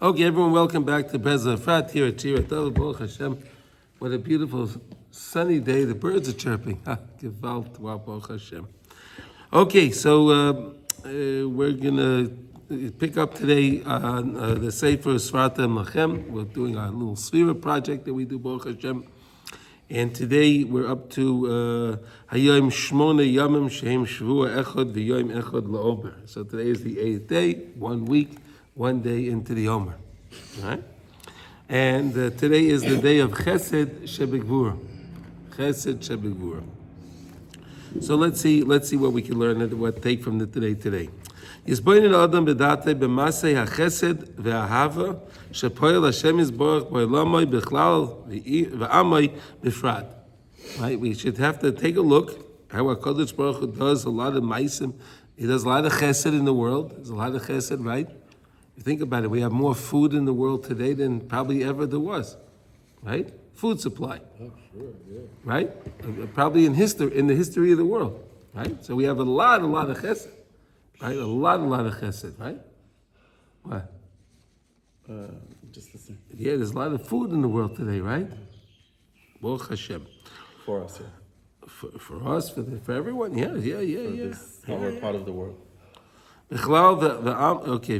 Okay, everyone, welcome back to Breslov Efrat here at Baruch Hashem. What a beautiful sunny day. The birds are chirping. Gewalt, wow, Baruch Hashem. Okay, so we're going to pick up today on the Sefira Sefrat Lachem. We're doing our little Sefira project that we do, Baruch Hashem. And today we're up to Hayom Shmona Yamim Shehem Shavua Echad V'Yom Echad La'omer. So today is the 8th day, 1 week, 1 day into the Omer. Right? And today is the day of Chesed Shebegvura. Chesed Shebegvura. So let's see what we can learn and what take from today. Yisboinin Adam B'datei B'masei HaChesed V'Ahava Shepoyel Hashem Yisborach B'Olamai B'Chlal V'Amai B'Efrat. Right? We should have to take a look how HaKadosh Baruch Hu does a lot of maisim. He does a lot of Chesed in the world. There's a lot of Chesed, right? You think about it, we have more food in the world today than probably ever there was, right? Food supply. Oh, sure, yeah. Right? Probably in the history of the world, right? So we have a lot of chesed, right? A lot of chesed, right? What? Just listening. Yeah, there's a lot of food in the world today, right? Baruch Hashem. For us, yeah. For us, for everyone, yeah. This our part of the world. Okay.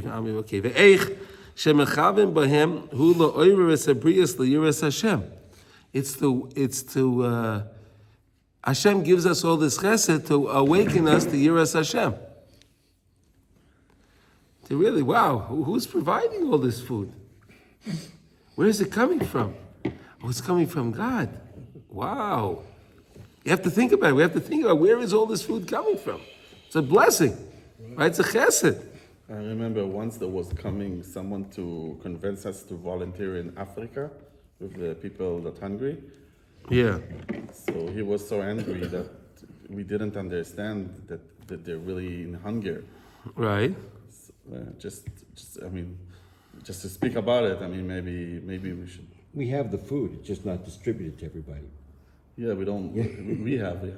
Ve'eich shemechavim bahem hu la'oirer esabrius liyiras Hashem. It's to Hashem gives us all this chesed to awaken us to yiras Hashem. To really, wow, who's providing all this food? Where is it coming from? Oh, it's coming from God. Wow. You have to think about it. We have to think about where is all this food coming from. It's a blessing. Right, it's a chesed. I remember once there was coming someone to convince us to volunteer in Africa with the people that hungry. Yeah. So he was so angry that we didn't understand that they're really in hunger. Right. So, just to speak about it. I mean, maybe we should. We have the food; it's just not distributed to everybody. Yeah, we don't. We have, yeah.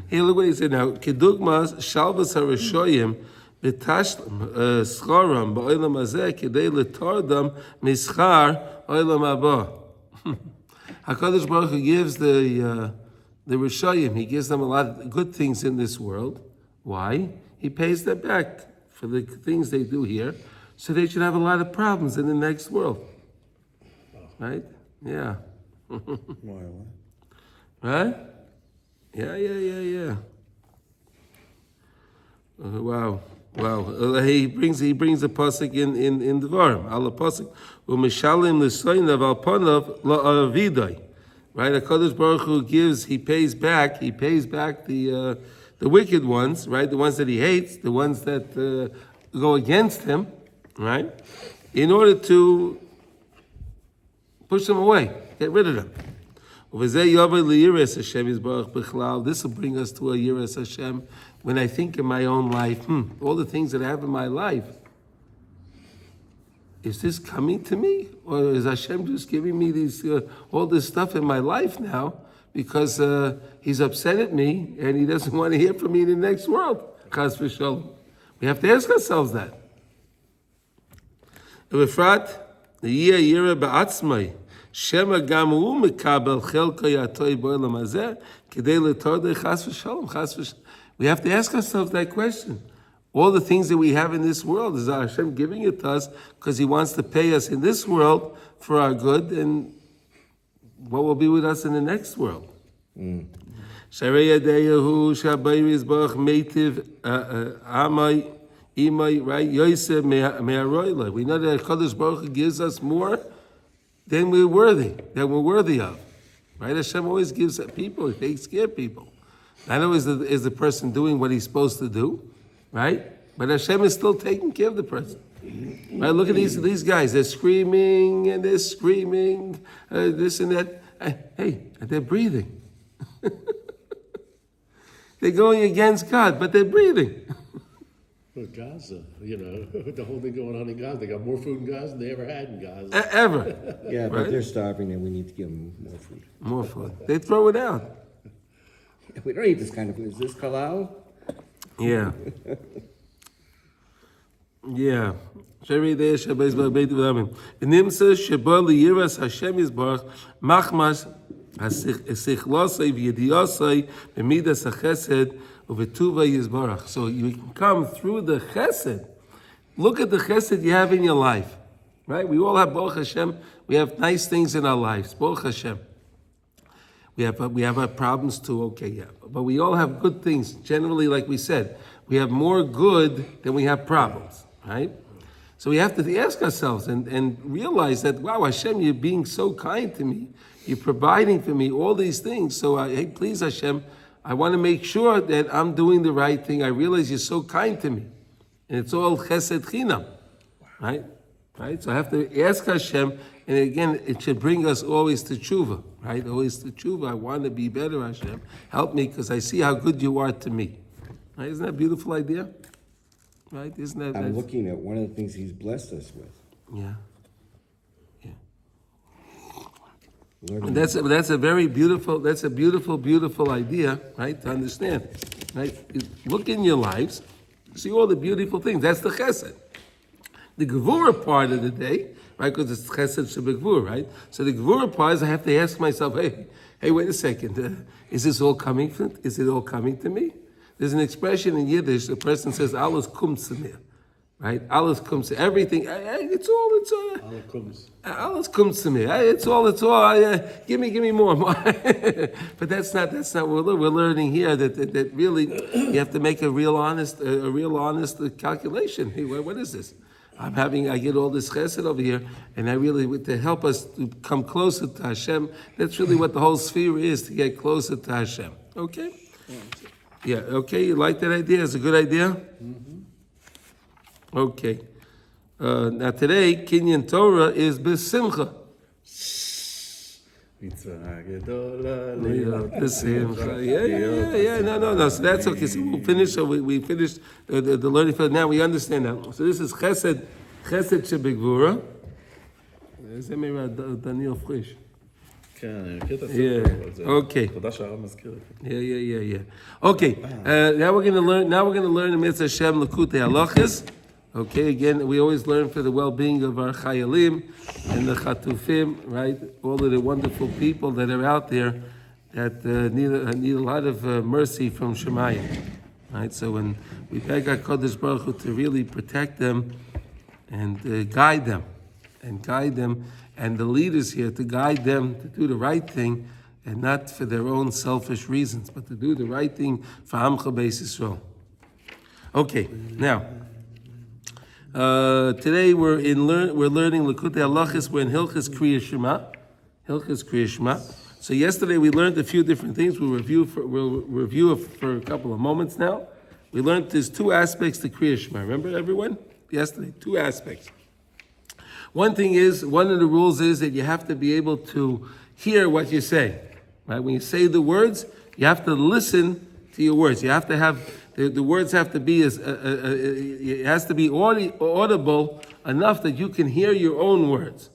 Hey, look what he said now. Kedugmas shalvas harashoyim b'tashlim scharam ba'olam hazeh kedei letardam mischar olam haba. Hakadosh Baruch Hu gives the rishoyim. He gives them a lot of good things in this world. Why? He pays them back for the things they do here, so they should have a lot of problems in the next world. Right? Yeah. Why? Right? Yeah. Wow. He brings a pasuk in Devarim. Al pasuk u'mishalim l'soynav al panav la'avidai. Right? HaKadosh Baruch Hu gives. He pays back the wicked ones. Right? The ones that he hates. The ones that go against him. Right? In order to push them away, get rid of them. This will bring us to a yiras Hashem. When I think in my own life, all the things that I have in my life, is this coming to me, or is Hashem just giving me these all this stuff in my life now because He's upset at me and He doesn't want to hear from me in the next world? Chas v'shalom. We have to ask ourselves that. Efrat, the yira ba'atzmai. Shema gamu mekabel chelka yatoi bo'olam hazeh kedei letardei chas v'shalom. We have to ask ourselves that question. All the things that we have in this world, is Hashem giving it to us because He wants to pay us in this world for our good, and what will be with us in the next world? Sharei yadeyahu shabayis barach meitiv amai imai right yosef me'aroila. We know that HaKadosh Baruch Hu gives us more than we're worthy of. Right? Hashem always gives people, He takes care of people. Not always is the person doing what he's supposed to do, right? But Hashem is still taking care of the person. Right? Look at these guys. They're screaming and they're screaming, this and that. Hey, they're breathing. They're going against God, but they're breathing. Well, Gaza, the whole thing going on in Gaza. They got more food in Gaza than they ever had in Gaza. Ever. Yeah, but right? they're starving and we need to give them more food. More food. They throw it out. We don't eat this kind of food. Is this halal? Yeah. Yeah. Nimsa sheba liyiras Hashem Yisbarach machmas hasichlasei v'yediyasei b'midas hachesed uvetuva Yisbarach. So you can come through the chesed. Look at the chesed you have in your life, right? We all have Baruch Hashem. We have nice things in our lives, Baruch Hashem. We have our problems too, okay, yeah. But we all have good things. Generally, like we said, we have more good than we have problems, right? So we have to ask ourselves and realize that, wow, Hashem, you're being so kind to me. You're providing for me all these things. So, hey, please, Hashem, I want to make sure that I'm doing the right thing. I realize you're so kind to me. And it's all chesed chinam, right? Right? So I have to ask Hashem, and again, it should bring us always to chuva, right? Always to chuva. I want to be better, Hashem. Help me, because I see how good you are to me. Right? Isn't that a beautiful idea? Right? Isn't that? I'm looking at one of the things he's blessed us with. Yeah. Yeah. Learning. And that's a very beautiful, beautiful idea, right? To understand, right? You look in your lives, see all the beautiful things. That's the chesed. The gevura part of the day, right? Because it's chesed shebegvur, right? So the gevura part is I have to ask myself, hey, wait a second, is this all coming from? Is it all coming to me? There's an expression in Yiddish. The person says, "Alles kommt zu mir," right? Alles kommt to everything. It's all. Alles kommt zu mir. It's all. Give me more. But that's not what we're learning here. That really you have to make a real honest calculation. Hey, what is this? I get all this chesed over here, and I really, to help us to come closer to Hashem, that's really what the whole Sefira is, to get closer to Hashem. Okay? Yeah, okay, you like that idea? It's a good idea? Mm-hmm. Okay. Now today, Kinyan Torah is B'Simcha. Yeah. No. So that's okay. So we'll finish. So we finished the learning for now. We understand now. So this is Chesed Shebegvura. Is that maybe Daniel Frisch? Yeah. Okay. Yeah. Okay. Now we're going to learn the mitzvah Hashem Likutey Halachos. Okay, again, we always learn for the well-being of our chayalim and the chatufim, right? All of the wonderful people that are out there that need a lot of mercy from Shemayim, right? So when we beg our Kodesh Baruch Hu to really protect them and guide them, and the leaders here to guide them to do the right thing, and not for their own selfish reasons, but to do the right thing for Amcha Beis Yisrael. Okay, now. Today we're learning Likutey Halachos. We're in Hilchos Kriya Shema. So yesterday we learned a few different things. We'll review for a couple of moments now. We learned there's two aspects to Kriya Shema. Remember, everyone? Yesterday, two aspects. One of the rules is that you have to be able to hear what you say. Right? When you say the words, you have to listen to your words. You have to have the words have to be it has to be audible enough that you can hear your own words.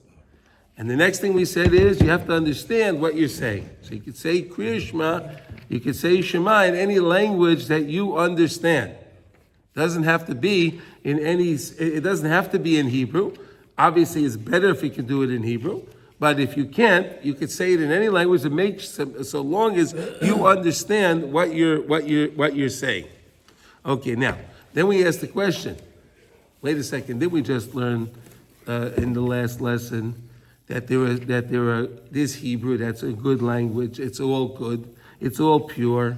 And the next thing we said is you have to understand what you're saying. So you could say Kriya Shema, you could say Shema in any language that you understand. It doesn't have to be in Hebrew. Obviously, it's better if you can do it in Hebrew. But if you can't, you could say it in any language that makes so long as you understand what you're saying. Okay, now then we ask the question. Wait a second. Did we just learn in the last lesson that there are this Hebrew that's a good language? It's all good. It's all pure.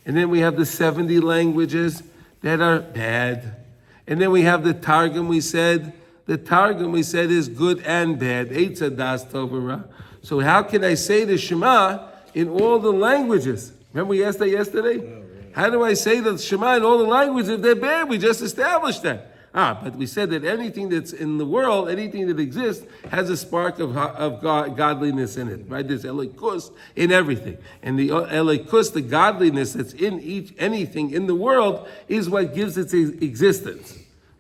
And then we have the 70 languages that are bad. And then we have the Targum. We said is good and bad. Eitza das tovara. So how can I say the Shema in all the languages? Remember we asked that yesterday? How do I say the Shema in all the languages if they're bad? We just established that. But we said that anything that's in the world, anything that exists, has a spark of godliness in it, right? There's elikus in everything. And the elikus, the godliness that's in anything in the world, is what gives its existence.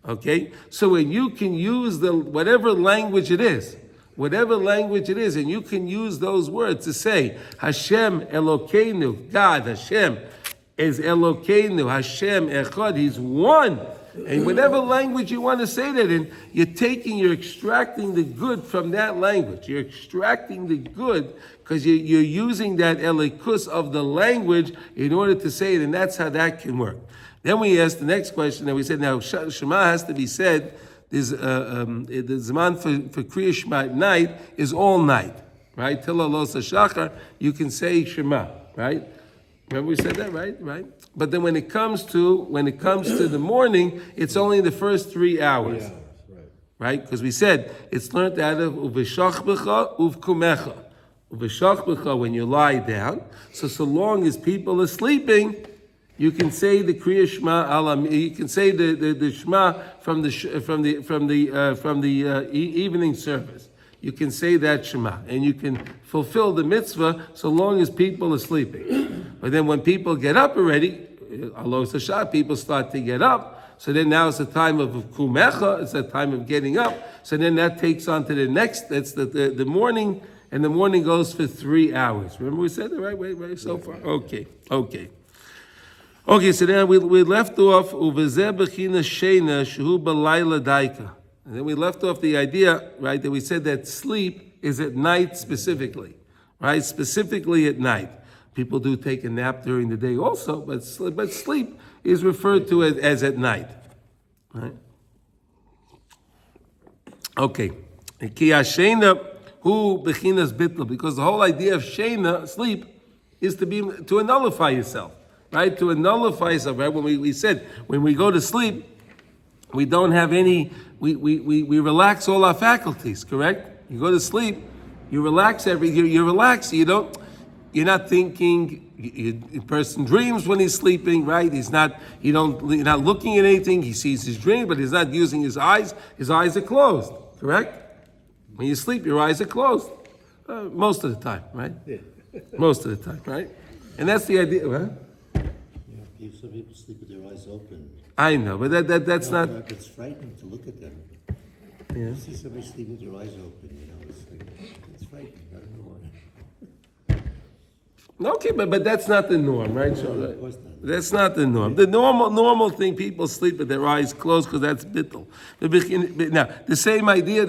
Okay? So when you can use whatever language it is, and you can use those words to say, Hashem Elokeinu, God, Hashem is Elokeinu, Hashem Echad, He's one. And whatever language you want to say that in, you're extracting the good from that language. You're extracting the good because you're using that elikus of the language in order to say it, and that's how that can work. Then we asked the next question, and we said, now Shema has to be said. There's the Zman for Kriya Shema at night is all night, right? Till Alos HaShachar, you can say Shema, right? Remember we said that, right? Right. But then when it comes to the morning, it's only the first 3 hours, right? Because we said it's learned out of uveshachbecha uvkumecha. Uveshachbecha when you lie down. So long as people are sleeping, you can say the Kriya Shema alam. You can say the Shema from the evening service. You can say that Shema, and you can fulfill the mitzvah so long as people are sleeping. But then when people get up already, Alos HaShah, people start to get up. So then now it's the time of kumecha. It's the time of getting up. So then that takes on to the next. That's the morning, and the morning goes for 3 hours. Remember we said the right way so far. Okay. So then we left off uvezeh bechina sheina shehu b'layla daika. And then we left off the idea, right, that we said that sleep is at night specifically, right? Specifically at night. People do take a nap during the day also, but sleep is referred to as at night, right? Okay. Ki hashena hu bechinas bitl, because the whole idea of shena, sleep, is to nullify yourself, right? To nullify yourself, right? When we said when we go to sleep, we don't have any. We relax all our faculties, correct? You go to sleep, you relax you relax. You're not thinking. A person dreams when he's sleeping, right? You're not looking at anything. He sees his dream, but he's not using his eyes. His eyes are closed, correct? When you sleep, your eyes are closed. Most of the time, right? Yeah. Most of the time, right? And that's the idea, right? Yeah, some people sleep with their eyes open. I know, but that's not. It's frightening to look at them. Yeah. You see somebody sleep with their eyes open, it's frightening. I don't know why. Okay, but that's not the norm, right? So, Of course not. that's not the norm. The normal thing, people sleep with their eyes closed because that's bittul. Now, the same idea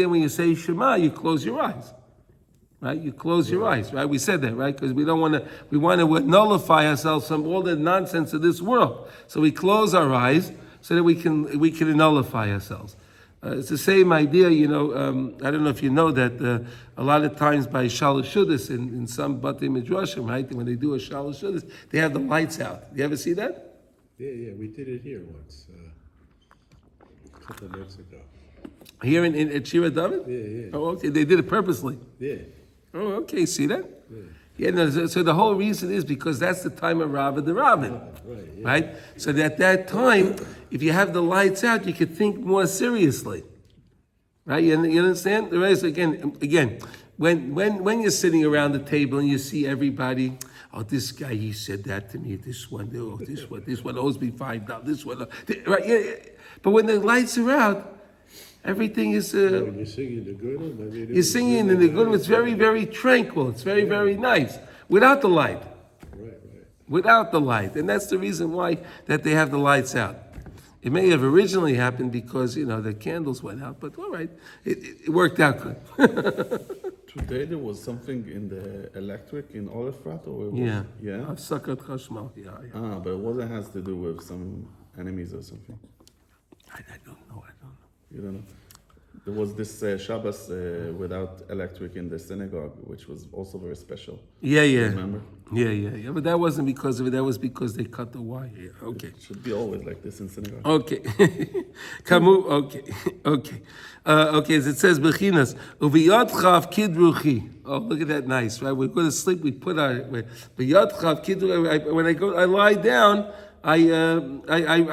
when you say Shema, you close your eyes. Right? You close your eyes, right? We said that, right? Because we want to nullify ourselves from all the nonsense of this world. So we close our eyes so that we can nullify ourselves. It's the same idea, I don't know if you know that a lot of times by Shalosh Shudas in some Batei Midrashim, right? When they do a Shalosh Shudas, they have the lights out. You ever see that? Yeah, we did it here once, a couple of months ago. Here at Shira David? Yeah. Oh, okay. They did it purposely. Yeah. Oh, okay. See that? Yeah. No, so the whole reason is because that's the time of Rabbah the Rabbin. Right? So at that time, if you have the lights out, you could think more seriously. Right? You understand? The rest, again, when you're sitting around the table and you see everybody, oh, this guy, he said that to me, this one owes me $5, this one, right? Yeah. But when the lights are out, everything is. When you're singing the good one, you're singing in the good one. It's very, very tranquil. It's very, very nice. Without the light. Right. Without the light. And that's the reason why that they have the lights out. It may have originally happened because, the candles went out, but all right. It worked out good. Today there was something in the electric in Efrat, or it was, Yeah. Yeah. Yeah. But what has to do with some enemies or something? I don't know. You don't know. There was this Shabbos without electric in the synagogue, which was also very special. Yeah. Remember? Yeah. But that wasn't because of it. That was because they cut the wire. Yeah. Okay. It should be always like this in synagogue. Okay. Kamu. Okay. Okay. As it says, Bechinas uviyotchav kidruchi. Oh, look at that. Nice, right? We go to sleep. We put our biyotchav kidruchi. When I lie down, I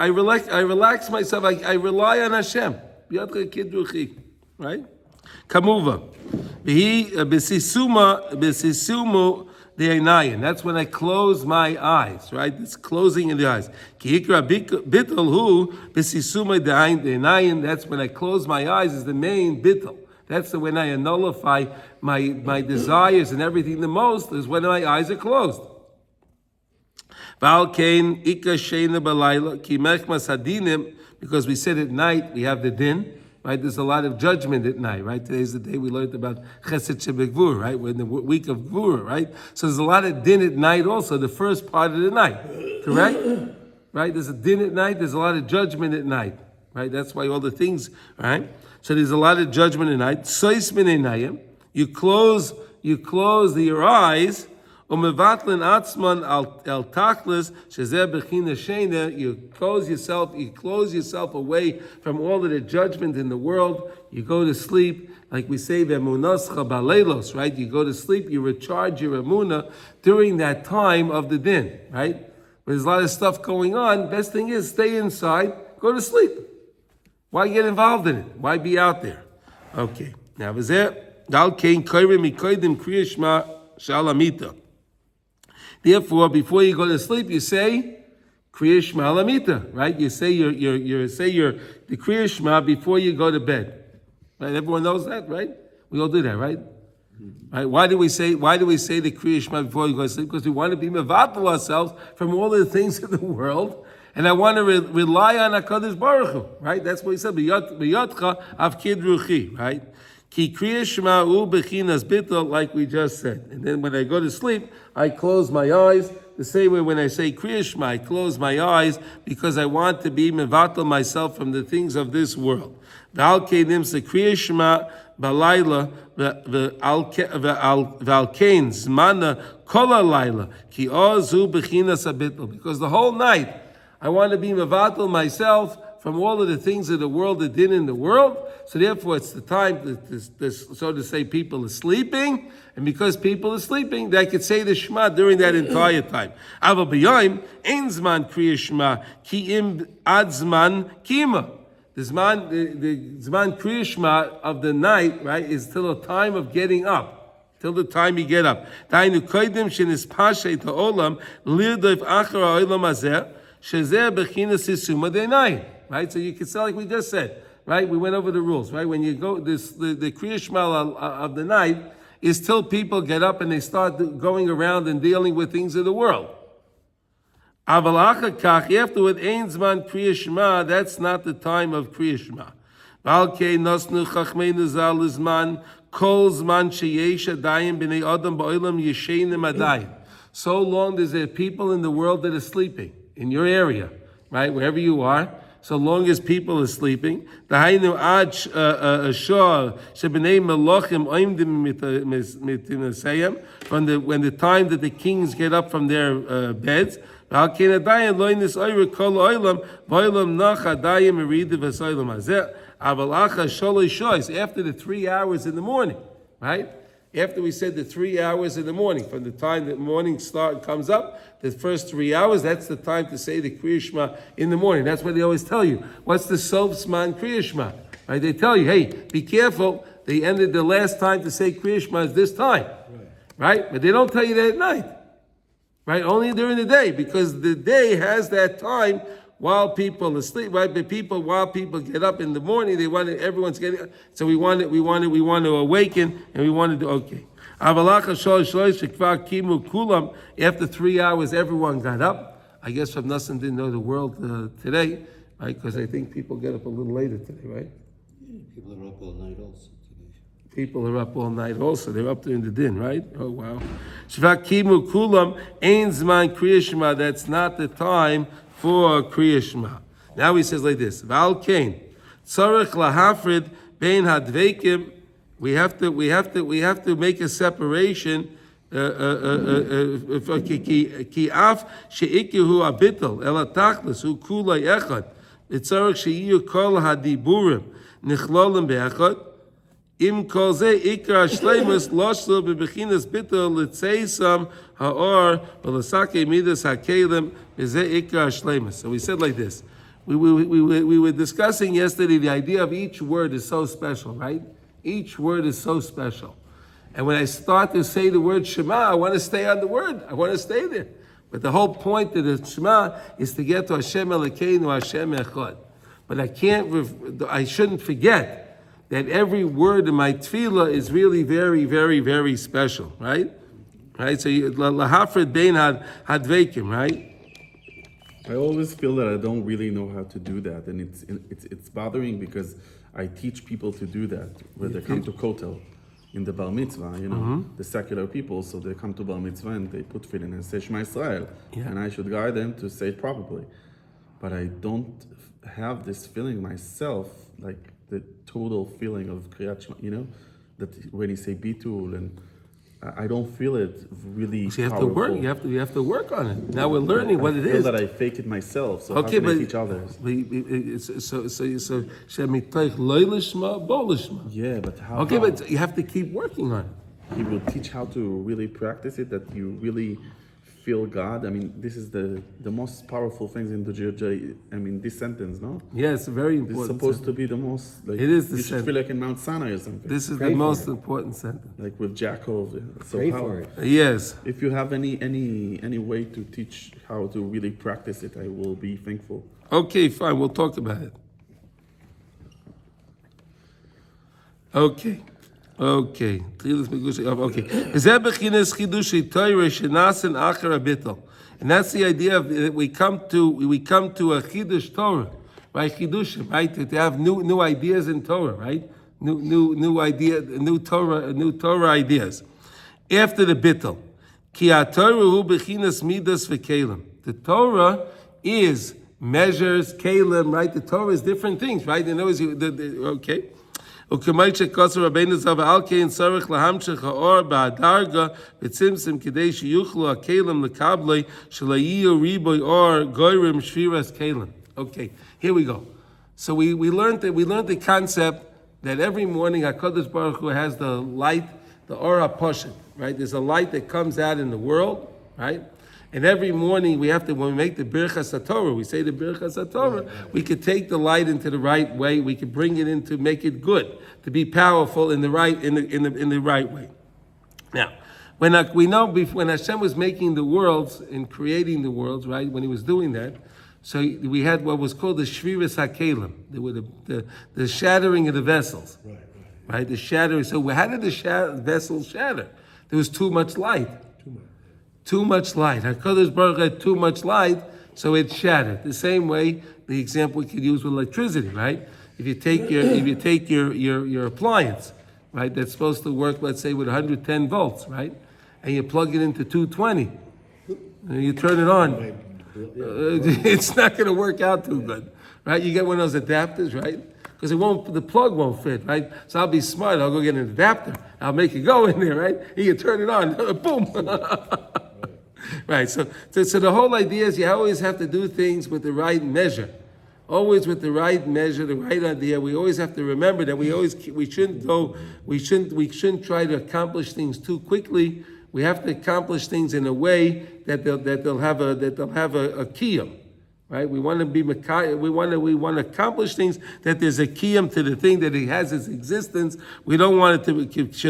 relax myself. I rely on Hashem. Right? Kamuva. Besisumu de'einayin. That's when I close my eyes, right? It's closing in the eyes. Kihikra bittul besisumu de'einayin. That's when I close my eyes is the main bittul. That's when I nullify my desires and everything the most is when my eyes are closed. Valkein ika sheina balayla ki mechmas hadinim because we said at night we have the din, right? There's a lot of judgment at night, right? Today's the day we learned about Chesed Shebegvur, right? We're in the week of Gvur, right? So there's a lot of din at night also, the first part of the night, correct? Right? There's a din at night, there's a lot of judgment at night, right? That's why all the things, right? So there's a lot of judgment at night. Sois mineinayim, you close your eyes. Umevatlin atzman al tachlis shezeh bechina sheina. You close yourself away from all of the judgment in the world. You go to sleep, like we say, ve'emunascha baleilos, right? You go to sleep, you recharge your emunah during that time of the din, right? When there's a lot of stuff going on, best thing is stay inside, go to sleep. Why get involved in it? Why be out there? Okay. Now, is there dal kein koyrim mikoydim kriyishma shalamita. Therefore, before you go to sleep, you say Kriya Shema Lamita, right? You say the Kriya Shema before you go to bed. Right? Everyone knows that, right? We all do that, right? Right? Why do we say the Kriya Shema before we go to sleep? Because we want to be mevatel ourselves from all of the things in the world, and I want to rely on HaKadosh Baruch Hu, right? That's what he said. B'yotcha avkid ruchi, right? Ki kriya shema u bechinas bittul, like we just said. And then when I go to sleep, I close my eyes. The same way when I say kriya shema, I close my eyes because I want to be mevatel myself from the things of this world. V'al kenim se kriya shema balayla v'al kein zmana kol halayla ki ozu bechinas bittul. Because the whole night I want to be mevatel myself from all of the things of the world that did in the world. So therefore, it's the time that so to say, people are sleeping, and because people are sleeping, they could say the Shema during that entire time. Ava b'yoyim ein zman kriya Shema ki im ad zman kima. The zman kriya Shema of the night, right, is till the time of getting up. Till the time you get up. Dainu koydim shenispashet ha'olam lirdof achar ha'olam hazeh shezeh bechinas isuma de'nayim. Right, so you can say like we just said, right? We went over the rules, right? When you go, the Kriya Shema of the night is till people get up and they start going around and dealing with things of the world. Aval achar afterward, ein zman Kriya Shema, that's not the time of Kriya Shema. Valkei nosnu chachmeinu zal zman kol zman sheyesh adayim b'nei adam ba'olam yeshenim adayim. So long there's there people in the world that are sleeping in your area, right? Wherever you are. So long as people are sleeping, when the time that the kings get up from their beds, after the 3 hours in the morning, right? After we said the 3 hours in the morning, from the time that morning comes up, the first 3 hours, that's the time to say the Kriya Shema in the morning. That's what they always tell you. What's the Sof Zman Kriya Shema? Right? They tell you, hey, be careful. They ended the last time to say Kriya Shema is this time. Right? But they don't tell you that at night. Right? Only during the day, because the day has that time while people are asleep, right? But while people get up in the morning, everyone's getting up. So we want to awaken, and we want to do, okay. After 3 hours, everyone got up. I guess Rav Nassim didn't know the world today, right? Because I think people get up a little later today, right? Yeah, people are up all night also today. People are up all night also. They're up during the din, right? Oh, wow. Shvakimu kulam ein zman kriya shema. That's not the time for Kriya Shema. Now he says like this: Val Kain, tzarich lahafrid bein hadveikim. We have to make a separation. Ki af she'ikihu abitel ela tachlis hu kula echad. Tzarich she'iyu kol hadiburim nichlolim be'echad. Im kol ze ikra shleimus loshlo bebechinas bitel litzeisam haor v'lasake midas hakelim bezeh ikra shleimus. So we said like this. We were discussing yesterday the idea of each word is so special, right? Each word is so special. And when I start to say the word Shema, I want to stay on the word. I want to stay there. But the whole point of the Shema is to get to Hashem Elokeinu, Hashem Echad. But I shouldn't forget that every word in my tefillah is really very, very, very special, right? Right? So lahafred bein hadveikim, right? I always feel that I don't really know how to do that, and it's bothering because I teach people to do that when they come to Kotel in the Bar Mitzvah, the secular people. So they come to Bar Mitzvah and they put tefillin and say Shema Israel, and I should guide them to say it properly. But I don't have this feeling myself, like the total feeling of Kriyat Shema, that when you say Bitul, and I don't feel it really. So you have powerful. to work. You have to work on it. Now we're learning what it I feel is. that I fake it myself. So Okay, how can I teach others? Yeah, but how? Okay, how? but you have to keep working on it. He will teach how to really practice it, that you really feel God. I mean, this is the most powerful things in the Jewish. I mean, this sentence, no? Yeah, it's very This is important. supposed to be the most. Like, It is the You should sentence. feel like in Mount Sinai or something. This is Pray the for most it. important sentence. Like with Jacob. So Pray how, for it. Yes. If you have any way to teach how to really practice it, I will be thankful. Okay, fine. We'll talk about it. Okay. Okay. And that's the idea of that we come to a chidush Torah, right? Chidushim, right? To have new ideas in Torah, right? New Torah ideas. After the bittul, ki Torah hu bechinas midas v'kelim. The Torah is measures, kelim, right? The Torah is different things, right? In other words, okay. וכמייט קוסר רבנו זב אלקיין צריך להמשך האור בהדרגה בצמצם כדי שיוכלו הכלים לקבלי שלא יהיו ריבוי אור גוירים שפירס כלים. Okay, here we go. So we learned the concept that every morning HaKadosh Baruch Hu has the light, the Or HaPoshet, right? There's a light that comes out in the world, right? And every morning when we make the Birchas HaTorah, we say the Birchas HaTorah, we could take the light into the right way, we could bring it in to make it good, to be powerful in the right way. Now, when Hashem was making the worlds and creating the worlds, right, when he was doing that, so we had what was called the Shviras HaKelim, the shattering of the vessels. Right? The shattering. So how did the vessels shatter? There was too much light. Too much light. HaKadosh Baruch Hu had too much light, so it shattered. The same way, the example we could use with electricity, right? If you take your appliance, right, that's supposed to work, let's say, with 110 volts, right, and you plug it into 220, and you turn it on, it's not going to work out too good, right? You get one of those adapters, right? Because the plug won't fit, right? So I'll be smart. I'll go get an adapter. I'll make it go in there, right? You can turn it on. Boom. Right. So the whole idea is you always have to do things with the right measure. Always with the right measure, the right idea. We always have to remember that we shouldn't try to accomplish things too quickly. We have to accomplish things in a way that they'll have a kiyum. Right, we want to accomplish things that there's a kiyum to the thing, that it has its existence. We don't want it to because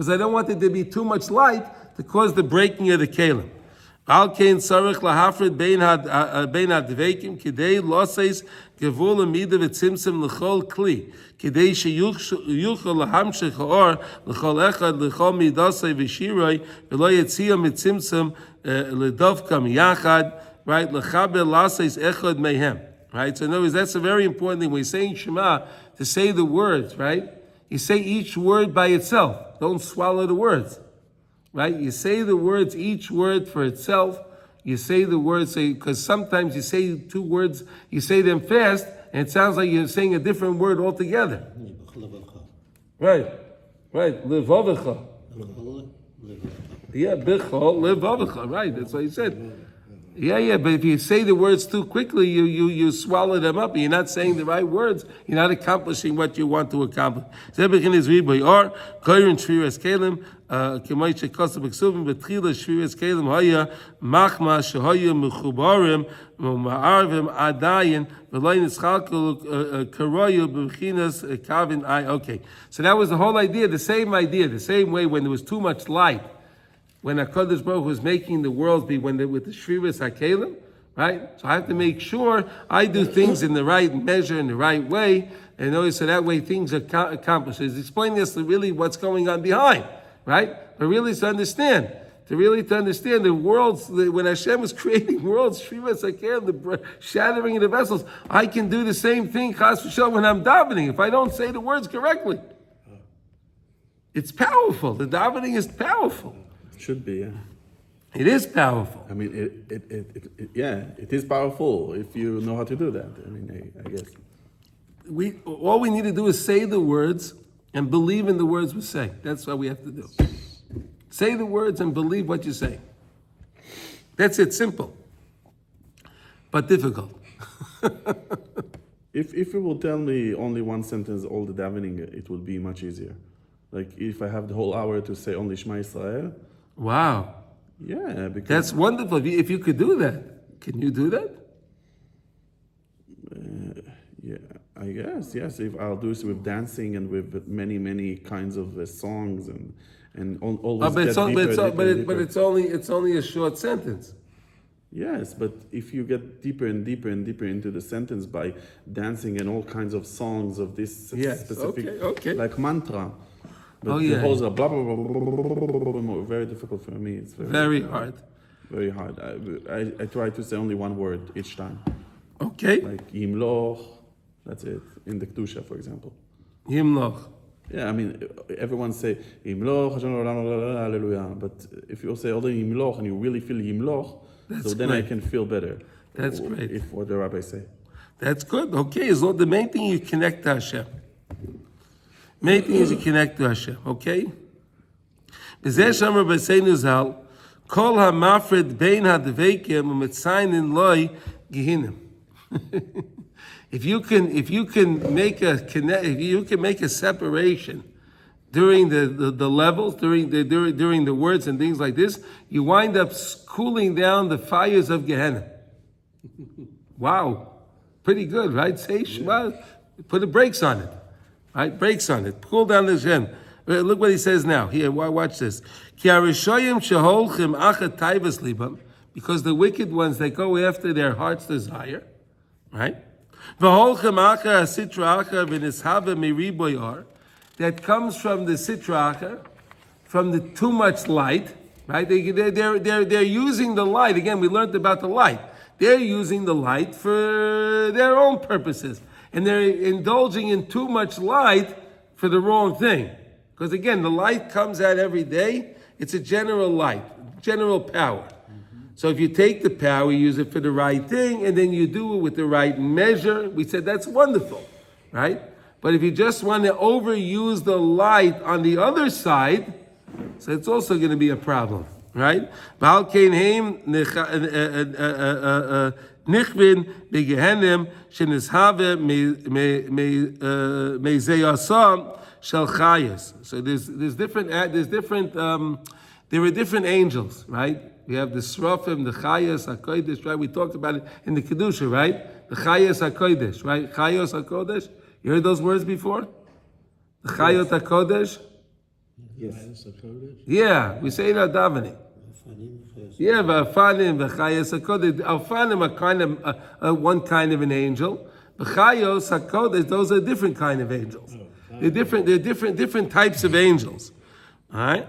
I don't want it to be too much light to cause the breaking of the kelim. Al kein sarich lahafred bein hadveikim kidei losais gevul amida v'tzimtzim l'chol kli kidei sheyuchel lahamshech haor l'chol echad l'chol midasei v'shiroi v'lo yetziyah mitzimtzim l'dovkam yachad, right? L'chaber lasais echad mehem, right? So in other words, that's a very important thing. When you're saying Shema, to say the words, right? You say each word by itself. Don't swallow the words. Right? You say the words, each word for itself. You say the words, because sometimes you say two words, you say them fast, and it sounds like you're saying a different word altogether. Right. Livavicha. Yeah, bichol, livavicha. Right, that's what he said. Yeah, but if you say the words too quickly, you swallow them up. You're not saying the right words. You're not accomplishing what you want to accomplish. Zebechin is riboy or koyrin shviras kelim k'may shekosab b'ksuvim b'tchila shviras kelim haya machma shehaya mechubarim ma'arvim adayin v'loy nitzchalkel karoyu b'chinas kavin ay. Okay, so that was the whole idea. The same way when there was too much light. When HaKadosh Baruch Hu was making the worlds with the Shviras HaKelim, right? So I have to make sure I do things in the right measure, in the right way, and notice so that way things are accomplished. He's explaining this to really what's going on behind, right? But really to understand to understand the worlds, when Hashem was creating worlds, the shattering of the vessels, I can do the same thing, chas v'shalom, when I'm davening, if I don't say the words correctly. It's powerful. The davening is powerful. It should be, yeah. It is powerful. I mean, it is powerful if you know how to do that. I mean, I guess. All we need to do is say the words and believe in the words we say. That's what we have to do. Say the words and believe what you say. That's it, simple. But difficult. If you will tell me only one sentence, all the davening, it will be much easier. Like if I have the whole hour to say only Shema Israel. Wow. Yeah, because That's wonderful. If you could do that, can you do that? yeah, I guess yes. If I'll do it with dancing and with many kinds of songs and always But get it's only a short sentence. Yes, but if you get deeper and deeper and deeper into the sentence by dancing and all kinds of songs of this specific, okay. like mantra. But yeah. the whole blah, blah, blah, blah, blah, very difficult for me. It's Very hard. Very hard. I try to say only one word each time. Okay. Like Yimloch, that's it. In the Kedusha, for example. Himloch. Yeah, I mean, everyone say Yimloch, hallelujah. But if you say only Yimloch and you really feel Yimloch, so then great. I can feel better. That's great. If what the rabbi say. That's good. Okay, so the main thing you connect to Hashem. Main thing is you connect to Hashem. Okay. B'zeh shamar b'seinu zal, kol hamafred bein hadveikim u'metzayin loy gehinim. If you can make a separation during the levels, during the words and things like this, you wind up cooling down the fires of Gehenna. Wow, pretty good, right? Say Shema, put the brakes on it, right? Brakes on it. Cool down the Gehenna. Look what he says now. Here, watch this. Because the wicked ones, they go after their heart's desire, right? That comes from the sitra achar, from the too much light, right? They're using the light. Again, we learned about the light. They're using the light for their own purposes. And they're indulging in too much light for the wrong thing. Because again, the light comes out every day. It's a general light, general power. So if you take the power, you use it for the right thing, and then you do it with the right measure. We said that's wonderful, right? But if you just want to overuse the light on the other side, so it's also going to be a problem, right? Nichvin begehenim shenishave mezeyasam shel chayes. So there are different angels, right? We have the Srafim, the Chayos HaKodesh, right? We talked about it in the Kedusha, right? The Chayos HaKodesh, right? Chayos HaKodesh. You heard those words before? The Chayot HaKodesh? Yes. Yeah, we say it at davening. Yeah, V'afanim, V'chayos HaKodesh. Afanim are kind of one kind of an angel. V'chayos HaKodesh, those are different kind of angels. They're different types of angels. All right?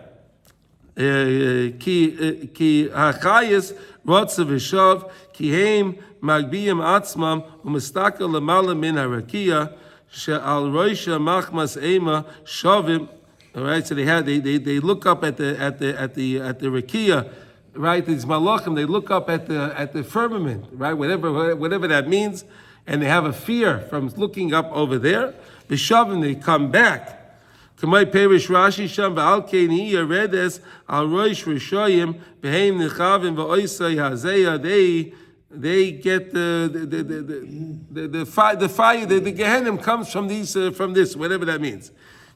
Ki hachayis rotzav v'shav ki heim magbiyim atzmam u'mistakel lemala min harakia she'al roisha machmas ema shavim. All right, so they look up at the rakia, right? These malachim, they look up at the firmament, right? Whatever that means, and they have a fear from looking up over there. V'shavim, they come back. Kamay perish Rashi sham v'al kein hi redes al roish rishoyim beheim nechavim v'oisay hazeya. They get the fire. The Gehenna comes from this, whatever that means.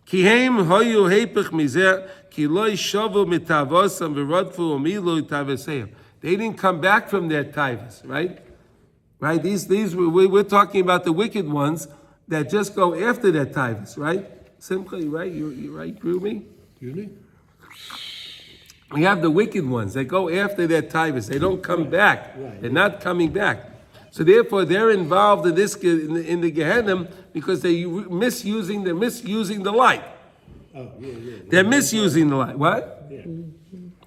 Kihem hoyu heipich mizeh ki loy shavu mitavosam v'rodfu umilu taveseim. They didn't come back from their tavos, right? Right. These we're talking about the wicked ones that just go after their tavos, right? Simply, right? You right, Rumi? We have the wicked ones. They go after their tithes. They don't come back. Right. They're not coming back. So therefore, they're involved in this in the Gehenna because they're misusing the light. Oh, yeah. They're misusing the light. What? Yeah.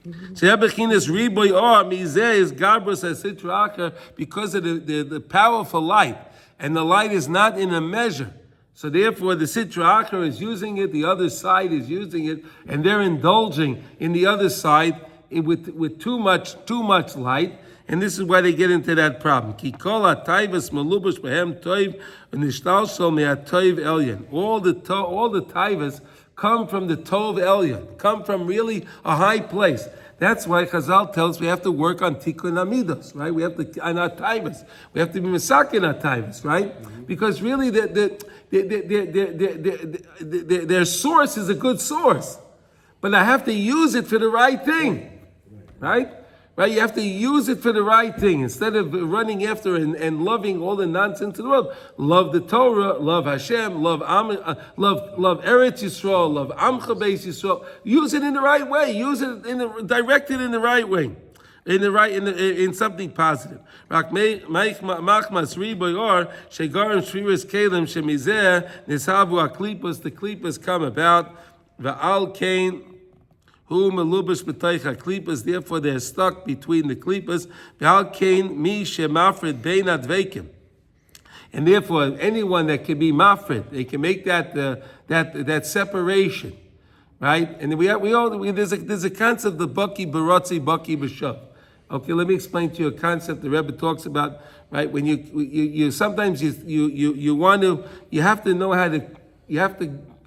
Shebechinas riboy or mizeh is gabros asitra acher, because of the powerful light, and the light is not in a measure. So therefore, the sitra acher is using it, the other side is using it, and they're indulging in the other side with too much light, and this is why they get into that problem. Ki kol ha'tayvas malubush behem toiv v'nishtalshel me'atoiv elyon. All the tayvas come from the tov elyon, come from really a high place. That's why Chazal tells us we have to work on tikkun amidos, right? We have to on our tayvas. We have to be misakin our tayvas, right? Because really, their source is a good source, but I have to use it for the right thing. Right? Right? You have to use it for the right thing. Instead of running after and loving all the nonsense in the world. Love the Torah, love Hashem, love Eretz Yisrael, love Amcha Beis Yisrael. Use it in the right way. Use it direct it in the right way. In something positive. The klipas come about. Va'al kain who melubash b'teicha klipas, therefore they're stuck between the klipas. V'al kain mi shemafred bein adveikim, and therefore anyone that can be mafred, they can make that separation, right? And there's a concept of baki barotzi, baki b'shav. Okay, let me explain to you a concept the Rebbe talks about. Right, when you sometimes you have to know how to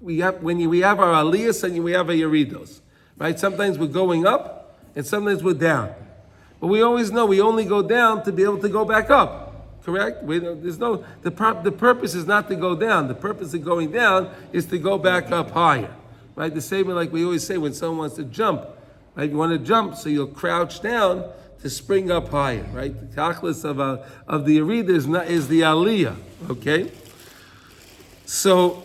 we have our aliyahs and we have our yeridos. Right? Sometimes we're going up, and sometimes we're down. But we always know we only go down to be able to go back up. Correct? The purpose is not to go down. The purpose of going down is to go back up higher. Right? The same way like we always say when someone wants to jump. Right? You want to jump, so you'll crouch down to spring up higher. Right? The tachlis of the yerida is the aliyah. Okay? So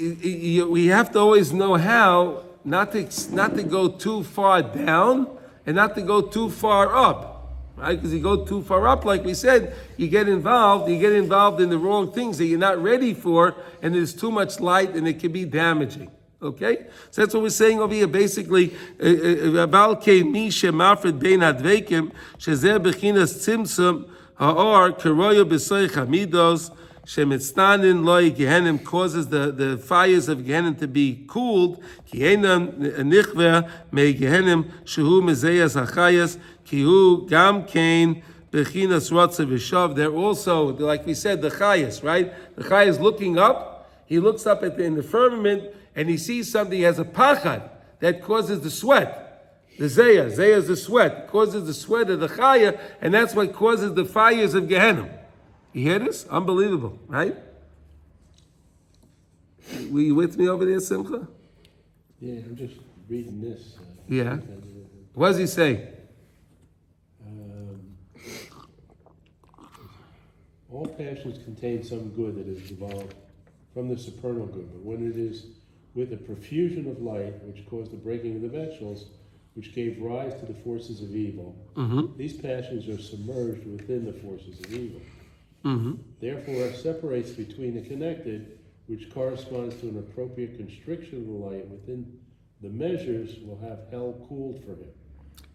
we have to always know how not to go too far down and not to go too far up, right? Because you go too far up, like we said, you get involved in the wrong things that you're not ready for, and there's too much light and it can be damaging. Okay? So that's what we're saying over here. Basically, Aval kein mi shemafred bein adveikim shezeh bechinas tzimtzum ha'or keroyo b'soich hamidos Shemitztanin loy Gehenna causes the fires of Gehenna to be cooled. Gehenna nichver me Gehenna shehu mezeyas hachayas kihu gam kain bechinas rotze v'shav. They're also, like we said, the chayas, right? The chayas looking up. He looks up in the firmament and he sees something. He has a pachad that causes the sweat. The zeya is the sweat. It causes the sweat of the chaya, and that's what causes the fires of Gehenna. You hear this? Unbelievable, right? Were you with me over there, Simcha? Yeah, I'm just reading this. Yeah. What does he say? All passions contain some good that is evolved from the supernal good, but when it is with a profusion of light, which caused the breaking of the vegetables, which gave rise to the forces of evil, these passions are submerged within the forces of evil. Therefore, it separates between the connected, which corresponds to an appropriate constriction of the light within the measures, will have hell cooled for him.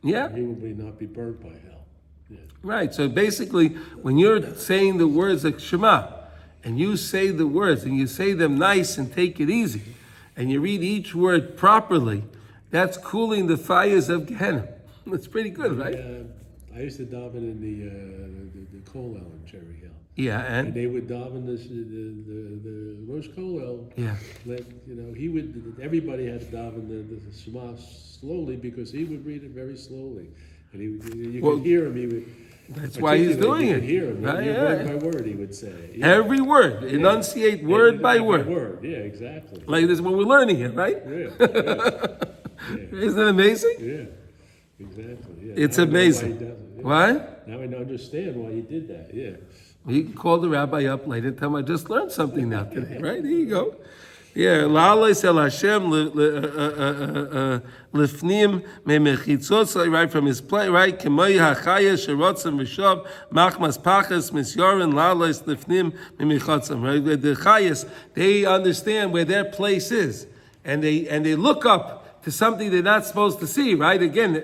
Yeah. He will not be burnt by hell. Yeah. Right. So basically, when you're saying the words like Shema, and you say the words, and you say them nice and take it easy, and you read each word properly, that's cooling the fires of Gehenna. That's pretty good, right? I used to daven in the kollel in Cherry Hill. Yeah, and they would daven the Rosh Kollel. Yeah. He would. Everybody had to daven the Shema slowly because he would read it very slowly, and you could hear him. He would. That's why he's doing it. You could hear him. Right, Word by word, he would say. Yeah. Every word, enunciate word by word. Yeah, exactly. Like this is what we're learning here, right? Yeah. Isn't that amazing? Yeah. Exactly. Yeah. It's amazing. What? Now I understand why he did that. Yeah. You can call the rabbi up later and tell him I just learned something now today, right? There you go. Yeah, la'alei sel Hashem lifnim memechitzos, right from his play, right? K'moi hachaya sherotzim v'shav machmas pachas misyorin la'alei lifnim memechitzos, right? The chayas, they understand where their place is, and they look up to something they're not supposed to see, right? Again,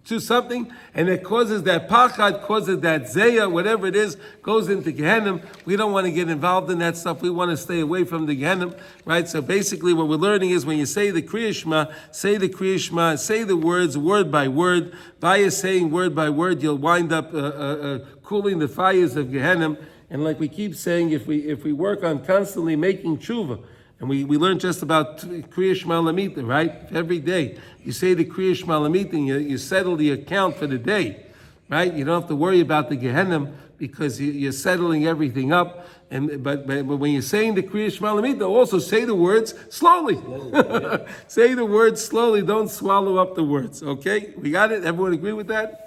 to something, and it causes that pachad, causes that zeya, whatever it is, goes into Gehenna. We don't want to get involved in that stuff. We want to stay away from the Gehenna, right? So basically what we're learning is when you say the Kriya Shema, say the Kriya Shema, say the words word by word. By saying word by word, you'll wind up cooling the fires of Gehenna. And like we keep saying, if we work on constantly making chuva, and we learn just about Kriya Shema Lamita, right? Every day you say the Kriya Shema Lamita and you settle the account for the day, right? You don't have to worry about the Gehenna because you're settling everything up. But when you're saying the Kriya Shema Lamita, also say the words slowly. Say the words slowly. Don't swallow up the words. Okay, we got it. Everyone agree with that?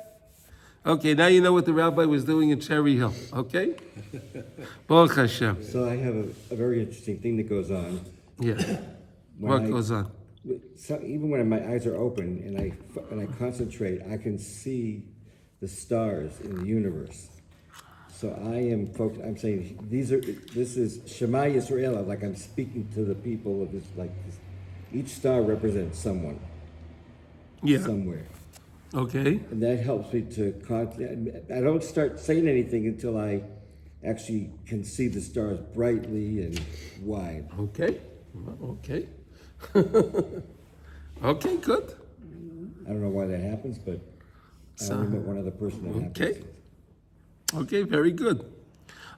Okay, now you know what the rabbi was doing in Cherry Hill. Okay, Baruch Hashem. So I have a very interesting thing that goes on. Yeah. What goes on? So even when my eyes are open and I concentrate, I can see the stars in the universe. So I am focused. I'm saying this is Shema Yisrael. Like I'm speaking to the people of this. Like this, each star represents someone. Yeah. Somewhere. Okay. And that helps me to I don't start saying anything until I actually can see the stars brightly and wide. Okay. Okay. Okay, good. I don't know why that happens, but I only met one other person that happens. Okay. Okay, very good.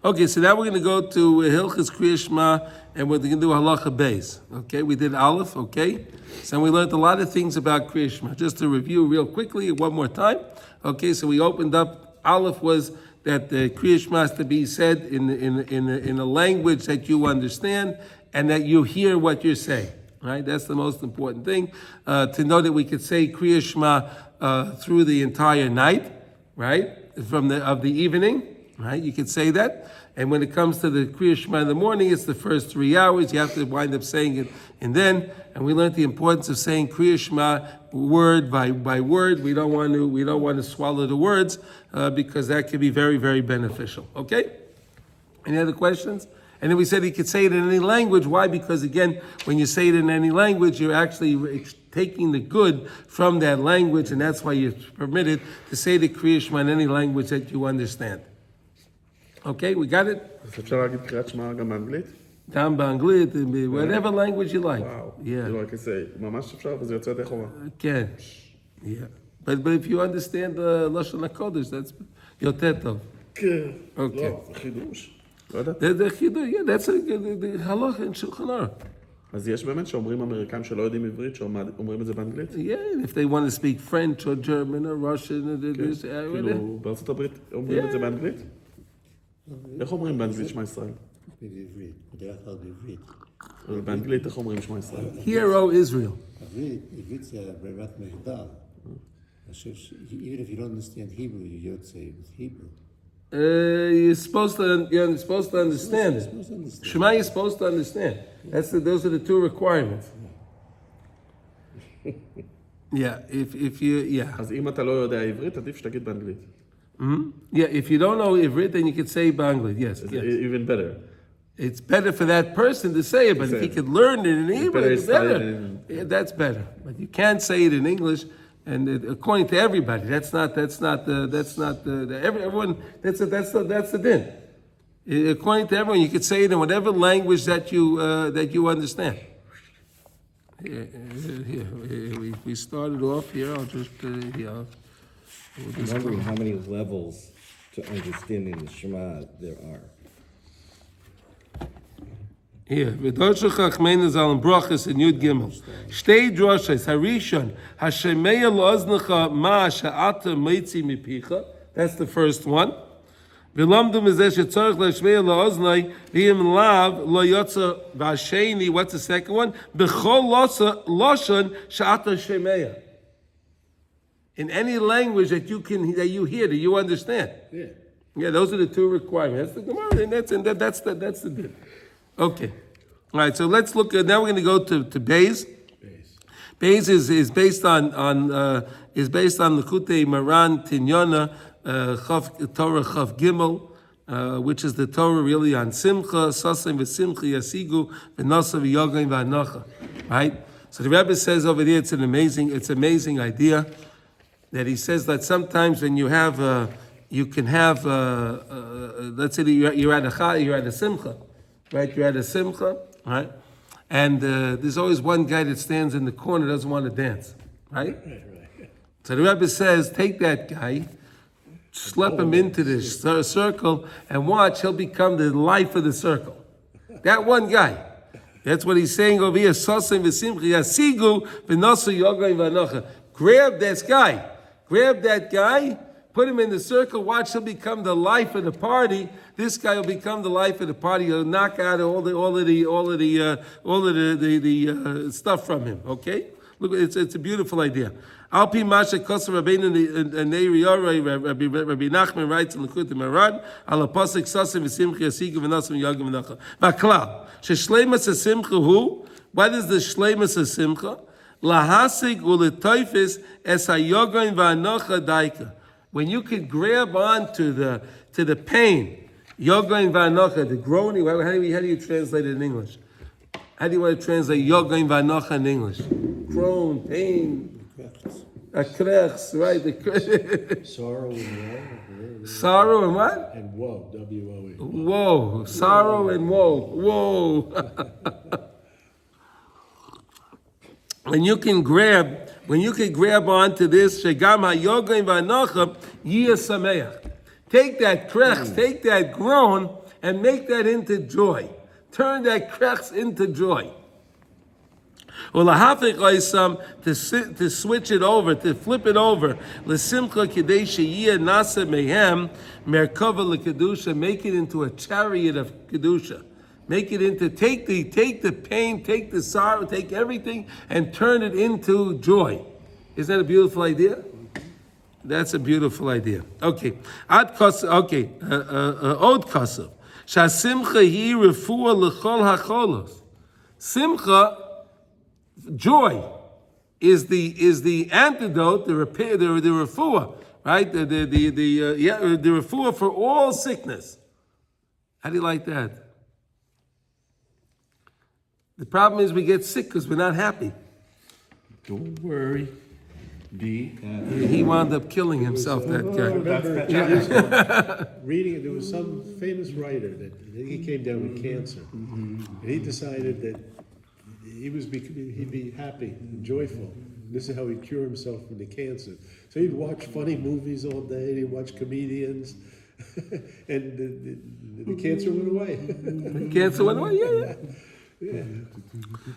Okay, so now we're going to go to Hilchas Kriya Shema, and we're going to do Halacha Beis. Okay, we did Aleph, okay? So we learned a lot of things about Kriya Shema. Just to review real quickly one more time. Okay, so we opened up, Aleph was that the Kriya Shema has to be said in a language that you understand and that you hear what you're saying. Right, that's the most important thing. To know that we could say Kriya Shema through the entire night, right? Of the evening, right? You could say that. And when it comes to the Kriya Shema in the morning, it's the first 3 hours. You have to wind up saying it. And we learned the importance of saying Kriya Shema word by word. We don't want to swallow the words because that could be very, very beneficial. Okay? Any other questions? And then we said he could say it in any language. Why? Because again, when you say it in any language, you're actually taking the good from that language, and that's why you're permitted to say the Kriya Shema in any language that you understand. Okay, we got it? אז אפשר להגיד קריאת שמע גם באנגלית? גם באנגלית, whatever language you like. Wow. Yeah. Like I say, ממש אפשר, וזה יוצא די חובה. כן. Yeah. But if you understand the Lashon HaKodesh, that's יותר טוב. כן. Okay. לא, זה חידוש. לא יודעת. The Chidush, yeah, that's the halacha in Shulchan Aruch. אז יש באמת שאומרים אמריקאים שלא יודעים עברית, שאומרים את זה באנגלית? Yeah, if they want to speak French or German or Russian or this, כאילו, בארצות הברית אומרים את זה באנגלית? איך אומרים באנגלית שמע ישראל? בעברית, בדרך כלל בעברית. באנגלית איך אומרים שמע ישראל? Hear, O Israel. עברית זה ברירת מחדל. Even if you don't understand Hebrew, you would say it with Hebrew. You're supposed to understand it. Shema, you're supposed to understand. Those are the two requirements. Yeah, if you, yeah. אז אם אתה לא יודע עברית, עדיף שתגיד באנגלית. Yeah, if you don't know Ivrit, then you could say Bangla. Yes, yes. Even better. It's better for that person to say it, but if he could learn it in Hebrew, it's better. Yeah, that's better. But you can't say it in English. And according to everybody, that's not everyone. That's the din. According to everyone, you could say it in whatever language that you understand. Here, we started off here. I'll just here. I'm wondering how many levels to understanding the Shema there are. Here, v'doshach chachmeinu zalem brachas in Yud Gimel. Shtei droshes harishon hashemeya lo'oznecha ma she'ata meitzi mipicha. That's the first one. V'lamdu mizeh shetzorich le'shmeya lo'oznei v'yim lav lo yotza v'asheni. What's the second one? B'chol loshon she'ata shemeya. In any language that you hear, that you understand. Yeah, those are the two requirements. That's the Gemara, and that's the din. Okay, all right. So let's look. Now we're going to go to Beis. Beis is based on Likutey Maran Tinyona Torah Chav Gimel, which is the Torah really on Simcha, Sasem v'Simcha Yasigu v'Nasa v'Yogain v'Anocha. Right. So the Rebbe says over there, it's amazing idea that he says that sometimes when you have, you can have, let's say you're at a simcha, right? You're at a simcha, right? And there's always one guy that stands in the corner doesn't want to dance, right? So the Rebbe says, take that guy, slap him into the circle, and watch, he'll become the life of the circle. That one guy. That's what he's saying over here. Grab this guy. Grab that guy, put him in the circle, watch, he'll become the life of the party. This guy will become the life of the party. He'll knock out all the stuff from him. Okay? Look, it's a beautiful idea. Alpi Masha Kosa Rabbeinu Neiriyore, Rabbi Nachman writes in Likutey Halachos Shema, Pasuk Sasim V'Simcha Yasigu V'Nasim Yagim V'Nacha. V'Klal, Sheshleimas HaSimcha Hu, what is the Shleimas HaSimcha? Lahasig U'Letoifis Es HaYogain V'Anocha Daika. When you could grab on to the pain, Yogain V'Anocha, the groaning, how do you translate it in English? How do you want to translate Yogain V'Anocha in English? Groan, pain. Krechs, right? Sorrow and woe. Sorrow and what? And woe, W-O-E. Woe. Sorrow and woe. Whoa. When you can grab onto this, Shegam HaYogain V'Anocha Yiyeh Sameach. Take that krechs, take that groan, and make that into joy. Turn that krechs into joy. To switch it over, to flip it over, l'simcha k'dei sheyiyeh nasa mehem merkava l'kedusha, make it into a chariot of kedusha. Make it into, take the pain, take the sorrow, take everything, and turn it into joy. Isn't that a beautiful idea? That's a beautiful idea. Okay. Od kasav. Shasimcha hi refuah l'chol hacholos. Simcha, joy, is the antidote, the repair, the refuah, right? The refuah for all sickness. How do you like that? The problem is we get sick because we're not happy. Don't worry. He wound up killing himself, that guy. Reading, there was some famous writer that he came down with cancer. And he decided that he'd be happy and joyful. This is how he'd cure himself from the cancer. So he'd watch funny movies all day, he'd watch comedians, and the cancer went away. The cancer went away, yeah.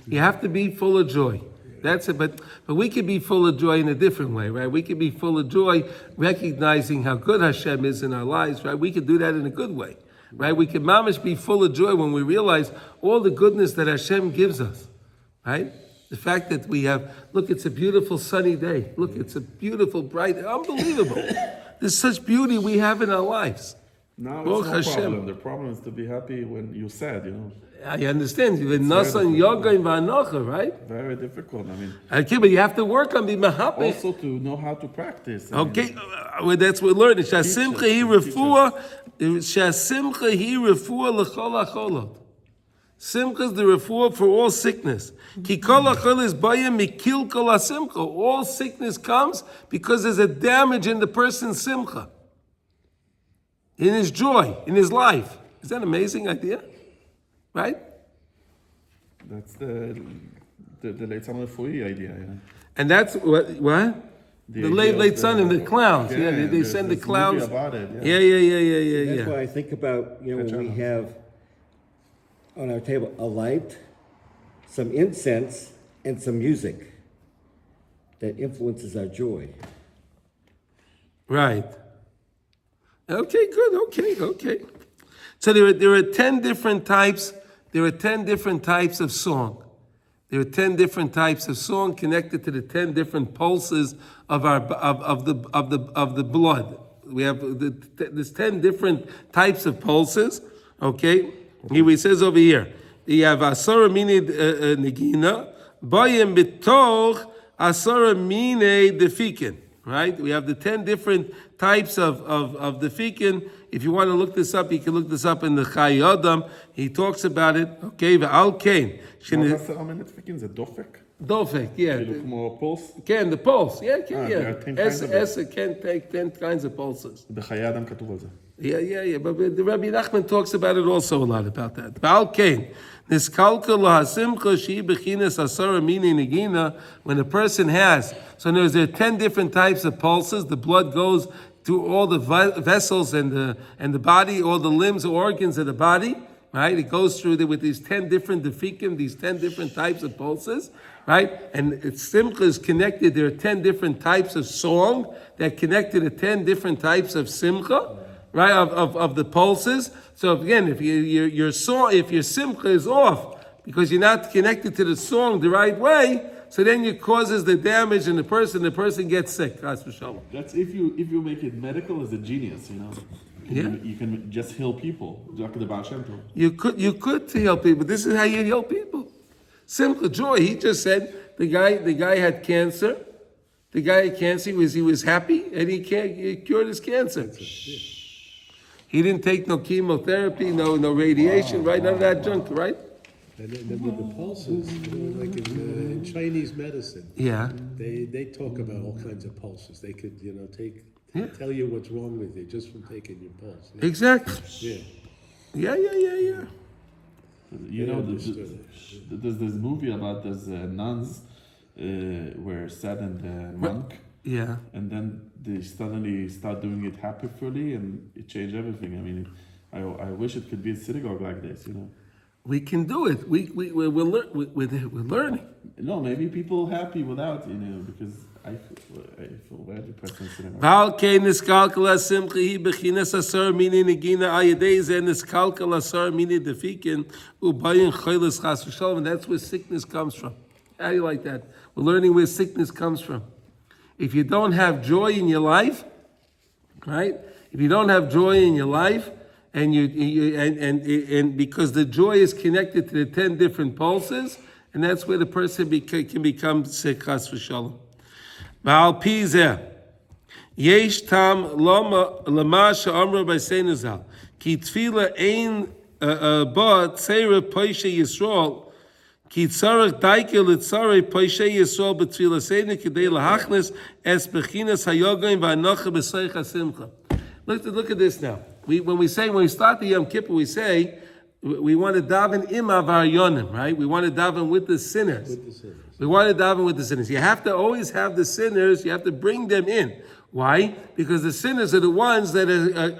You have to be full of joy. That's it, but we could be full of joy in a different way, right? We could be full of joy recognizing how good Hashem is in our lives, right? We could do that in a good way, right? We could mamish be full of joy when we realize all the goodness that Hashem gives us, right? The fact that we have, look, it's a beautiful sunny day. Look, it's a beautiful, bright, unbelievable. There's such beauty we have in our lives. Now it's Baruch no Hashem. problem. The problem is to be happy when you're sad, I understand. Nasan yoga and vanocha, right? Very difficult. I mean, okay, but you have to work on being happy. Also to know how to practice. Okay, that's what we're learning. Shasimcha hi refuah, shasimcha hi refuah l'chol hacholot. Simcha is the refuah for all sickness. Ki kol hachol is bayim mikil kol hasimcha. All sickness comes because there's a damage in the person's simcha, in his joy, in his life. Is that an amazing idea? Right? That's the Leitzan Refui idea, yeah. And that's what? The late son and the clowns. Yeah, they send the clowns. About it, Yeah. That's why I think about, when we have on our table a light, some incense, and some music that influences our joy. Right. Okay, good. Okay. So there are 10 different types. There are 10 different types of song. There are 10 different types of song connected to the 10 different pulses of the blood. We have there's 10 different types of pulses. Okay, here he says over here, you have asara mine negina, bayim bitoch asara mine defikin. Right, we have the 10 different types of defikin. If you want to look this up, you can look this up in the Chai Adam. He talks about it. Okay, v'al kain. Is it dofek? Dofek, yeah. כאילו כמו פולס? כן, the pulse, yeah, there are 10 yeah. kinds of it. Esa can take 10 kinds of pulses. בחיי אדם כתוב על זה. Yeah. But the Rabbi Nachman talks about it also a lot about that. Baal Kain, niskalka lahasimcha shi bechinas asara mini negina. When a person has, so there are 10 different types of pulses. The blood goes through all the vessels and the body, all the limbs, organs of the body. Right, it goes through with these 10 different defikim, these 10 different types of pulses. Right, and simcha is connected. There are 10 different types of song that connected to 10 different types of simcha. Right, of the pulses. So again, if your simcha is off because you're not connected to the song the right way, so then it causes the damage in the person gets sick. That's if you make it medical as a genius, you know. Yeah. You can just heal people. You could heal people. This is how you heal people. Simcha, joy. He just said the guy had cancer. The guy had cancer. He was happy and he cured his cancer. He didn't take no chemotherapy, no radiation, right? None of that junk, right? And then with the pulses, like in Chinese medicine, they talk about all kinds of pulses. They could, tell you what's wrong with you just from taking your pulse. Yeah. Exactly. Yeah. You know, there's this movie about those nuns were sad and monk. Yeah. And then they suddenly start doing it happily, and it changed everything. I mean, I wish it could be a synagogue like this, you know. We can do it. We're learning. No, maybe people happy without, because I feel very depressed in synagogue. Baal kein niskalkal simcha hi bechinas asar mini negina ayadei ze niskalkal asar mini defikin ubayin chaylis chas v'shalom, and that's where sickness comes from. How do you like that? We're learning where sickness comes from. If you don't have joy in your life, right? If you don't have joy in your life, and because the joy is connected to the 10 different pulses, and that's where the person can become sick, chas v'shalom. Ba'al pi zeh, yesh tam lama she'amra b'seinu zal, ki tefila ein ba tzera poishe Yisrael, ki tzarech daike litzarech poishe Yisrael b'tefila seinu k'dei lahachnes es bechinas hayogaim v'anocha b'seich hasimcha. Look at this now. When we start the Yom Kippur, we say we want to daven imav ha'yonim, right? We want to daven with the sinners. We want to daven with the sinners. You have to always have the sinners. You have to bring them in. Why? Because the sinners are the ones that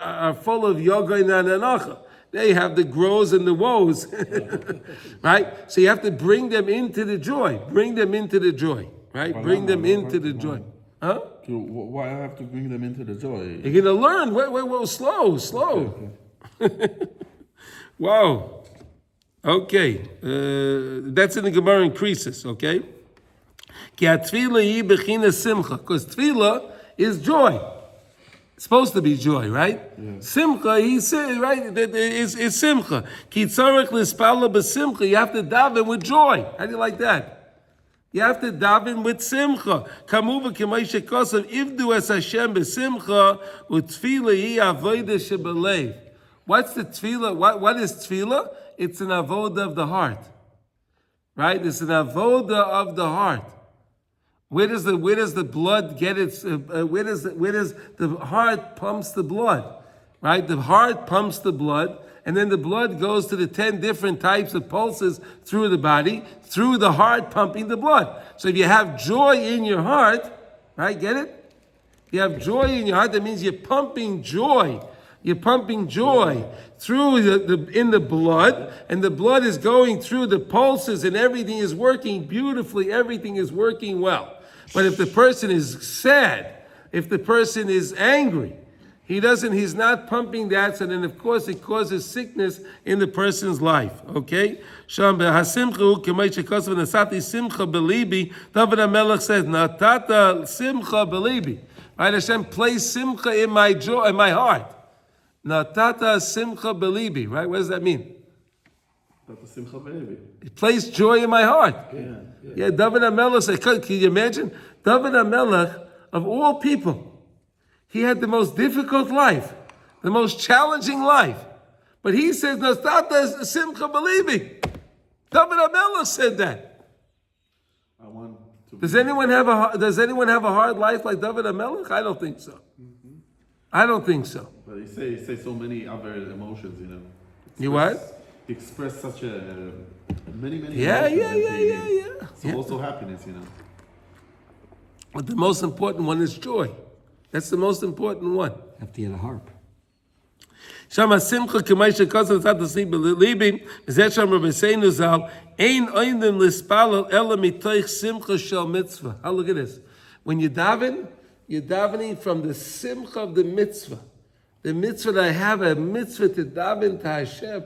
are full of yoga and anacha. They have the grows and the woes, right? So you have to bring them into the joy. Bring them into the joy, right? Bring them into the joy. Huh? Why I have to bring them into the joy? You're going to learn. Wait, slow. Okay. Wow. Okay. That's in the Gemara in Creases, okay? Because tefillah is joy. It's supposed to be joy, right? Yeah. Simcha, he said, right? It's simcha. You have to daven with joy. How do you like that? You have to daven with simcha. Kamuva k'maishe kosav ivdu es Hashem b'simcha u'tfila hi avodah shebelev. What's the tefillah? What is tefillah? It's an avodah of the heart, right? It's an avodah of the heart. Where does the blood get its? Where does the heart pumps the blood, right? The heart pumps the blood. And then the blood goes to the 10 different types of pulses through the body, through the heart pumping the blood. So if you have joy in your heart, right, get it? If you have joy in your heart, that means you're pumping joy. You're pumping joy through in the blood, and the blood is going through the pulses, and everything is working beautifully, everything is working well. But if the person is sad, if the person is angry, he's not pumping that, so then of course it causes sickness in the person's life. Okay? David HaMelech says, Natata simcha belibi. Right? Hashem, place simcha in my joy, in my heart. Natata simcha belibi. Right? What does that mean? Place joy in my heart. Yeah, David HaMelech said, can you imagine? David HaMelech, of all people, he had the most difficult life, the most challenging life. But he says, Nastata simcha belibi. David HaMelech said that. Does anyone have a hard life like David HaMelech? I don't think so. I don't think so. But you say so many other emotions, you know. You what? He expressed such many Yeah. emotions. So also happiness, you know. But the most important one is joy. That's the most important one. Have to get a harp. Shama simcha k'may shekosel tzad l'sli b'libim, v'zeh sham Rabbeinu zal, ein oinim l'spalel ela mitoich simcha shel mitzvah. Oh, look at this. When you daven, you're davening from the simcha of the mitzvah. The mitzvah that I have a mitzvah to daven to Hashem.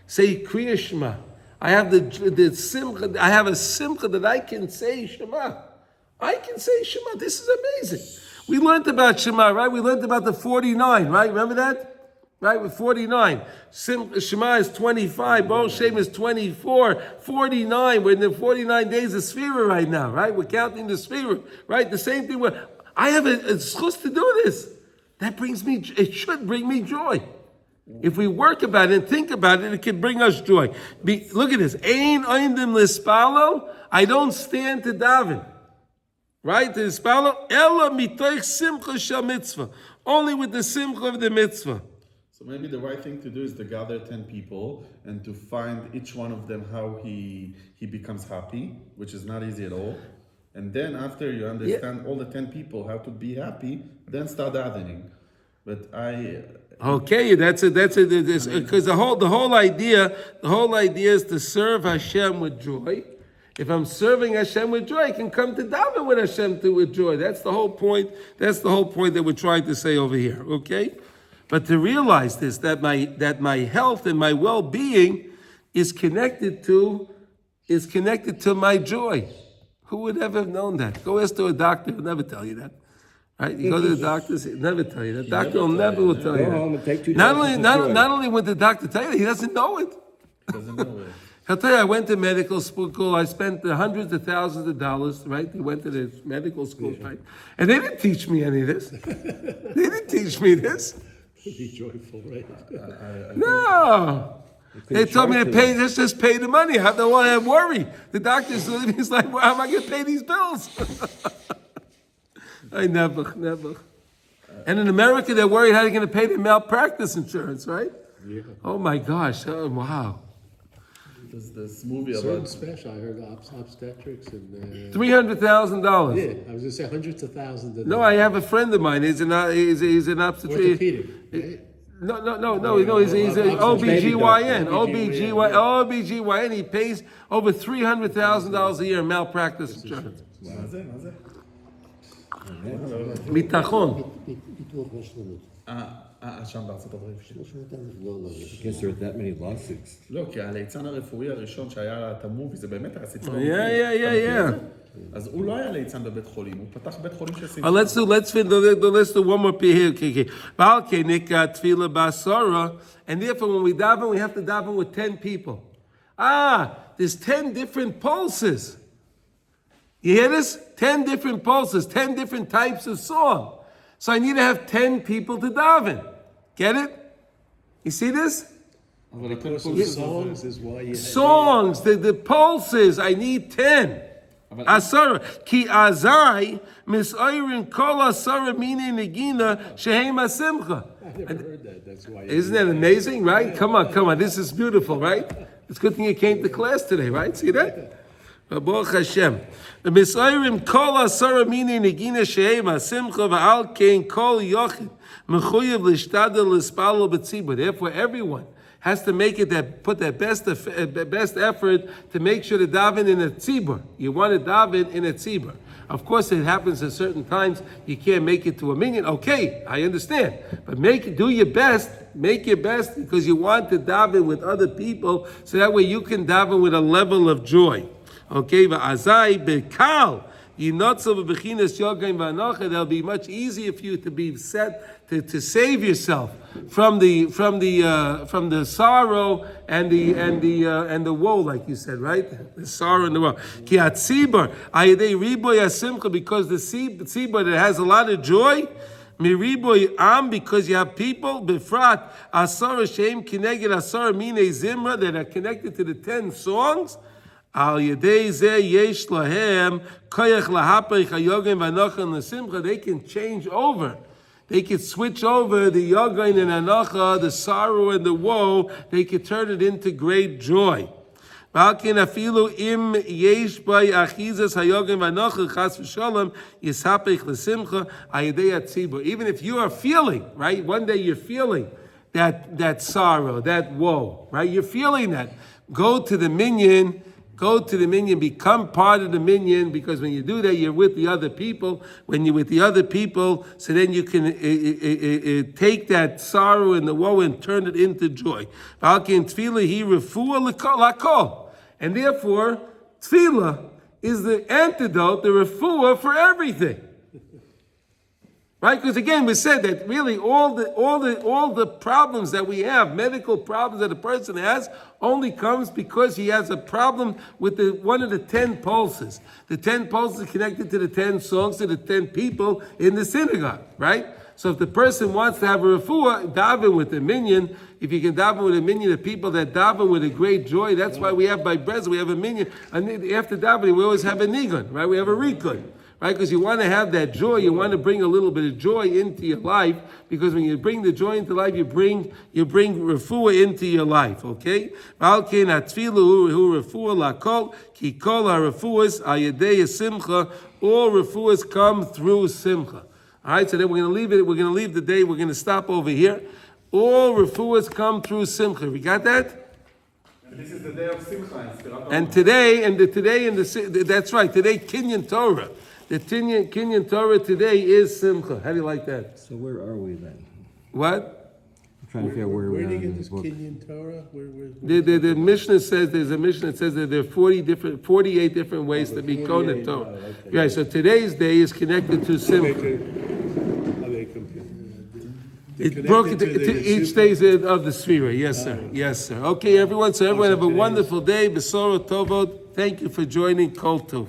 Say Kriya Shema. I have the simcha. I have a simcha that I can say Shema. I can say Shema. This is amazing. We learned about Shema, right? We learned about the 49, right? Remember that? Right, with 49. Shema is 25, Baruch Shem is 24, 49. We're in the 49 days of Sefira right now, right? We're counting the Sefira, right? The same thing where I have a schus to do this. It should bring me joy. If we work about it and think about it, it can bring us joy. Look at this. Ein oindim lispalo, I don't stand to daven. Right? To lispalo, ela mitoich simcha shel mitzvah. Only with the simcha of the mitzvah. So maybe the right thing to do is to gather 10 people and to find each one of them how he becomes happy, which is not easy at all. And then after you understand all the 10 people how to be happy, then start davening. But okay, that's it. Because the whole idea is to serve Hashem with joy. If I'm serving Hashem with joy, I can come to daven with Hashem with joy. That's the whole point. That's the whole point that we're trying to say over here. Okay. But to realize this, that my health and my well-being is connected to my joy. Who would ever have known that? Go ask to a doctor; he'll never tell you that. Right? You go to the doctor; he'll never tell you that. Doctor will never tell you Go home and take 2 that. tablets of joy. Not only would the doctor tell you, he doesn't know it. He'll tell you, I went to medical school. I spent hundreds of thousands of dollars. Right? He went to the medical school, right? And they didn't teach me any of this. They didn't teach me this. Be joyful, right? No. They told me to pay, let's just pay the money. I don't want to worry. The doctor's he's like, well, how am I going to pay these bills? I never. And in America, they're worried how they're going to pay their malpractice insurance, right? Yeah. Oh my gosh. Oh, wow. there's this movie Certain about special, I heard obstetrics and... $300,000. Yeah, I was going to say hundreds of thousands of No, I have a friend of mine. He's an obstetrician. orthopedic, right? No, he's an OBGYN. OBGYN. He pays over $300,000 a year in malpractice insurance. ביטחון. שם בארצות הברית. Because there are that many lawsuits. לא, כי הליצן הרפואי הראשון שהיה את המובי, זה באמת היה ספר. Yeah. אז הוא לא היה ליצן בבית חולים, הוא פתח בית חולים של ספר. Let's do one more here. Okay. And therefore, when we daven, we have to daven with 10 people. There's 10 different pulses. You hear this? 10 different pulses, 10 different types of song. So I need to have 10 people to daven. Get it? You see this? Songs is why you... Songs, the pulses, I need 10. Asara. Ki azai misayrin kol asara mine negina shehem asimcha. I never heard that, that's why... Isn't that amazing, right? Come on. This is beautiful, right? It's a good thing you came to class today, right? See that? Baruch Hashem. The misayrim kol asara mine negina shehem asimcha va'al kein kol yochid mechuyev lishtadel lispalo b'tzibur. Therefore, everyone has to put their best effort to make sure to daven in a tzibur. You want to daven in a tzibur. Of course, it happens at certain times you can't make it to a minyan. Okay, I understand, but do your best. Make your best because you want to daven with other people, so that way you can daven with a level of joy. Okay, va'azai bekal. That'll be much easier for you to be set to save yourself from the sorrow and the woe, like you said, right? The sorrow and the woe. Ki atzibur ayidei riboy asimcha, because the tzibur that has a lot of joy. Miriboy am, because you have people befrat asara shem kineged asara mine zimra that are connected to the 10 songs. Al yedei zeh yesh lahem koyach lahapach hayogim v'anocha l'simcha. They can change over. They could switch over the yogain and anacha, the sorrow and the woe. They could turn it into great joy. Even if you are feeling, right? One day you're feeling that sorrow, that woe, right? You're feeling that. Go to the minyan, become part of the minyan, because when you do that, you're with the other people. When you're with the other people, so then you can take that sorrow and the woe and turn it into joy. And therefore, tefillah is the antidote, the refuah for everything. Right? Because again, we said that really all the problems that we have, medical problems that a person has, only comes because he has a problem with one of the 10 pulses. The 10 pulses are connected to the 10 songs, to the 10 people in the synagogue, right? So if the person wants to have a refuah, daven with a minyan. If you can daven with a minyan, the people that daven with a great joy, that's why we have by Breslov, we have a minyan. And after davening, we always have a nigun, right? We have a rikun. Right, because you want to have that joy, you want to bring a little bit of joy into your life, because when you bring the joy into life, you bring refuah into your life. Okay? All refuahs come through simcha. All right, so then we're going to leave it. We're going to leave the day. We're going to stop over here. All refuahs come through simcha. We got that? This is the day of simcha. And that's right. Today, Kinyan Torah. The Kinyan Torah today is simcha. How do you like that? So where are we then? What? I'm trying to figure out where we Where are do you in get this this book. Kinyan Torah? The Mishnah says, there's a Mishnah that says that there are 48 different ways to be Kohen Torah. okay. Right, so today's day is connected to simcha. It's broken to each day of the Sefira. Yes, sir. Yes, sir. Okay, everyone. So everyone have a wonderful day. Besora Tovot. Thank you for joining Kol Tov.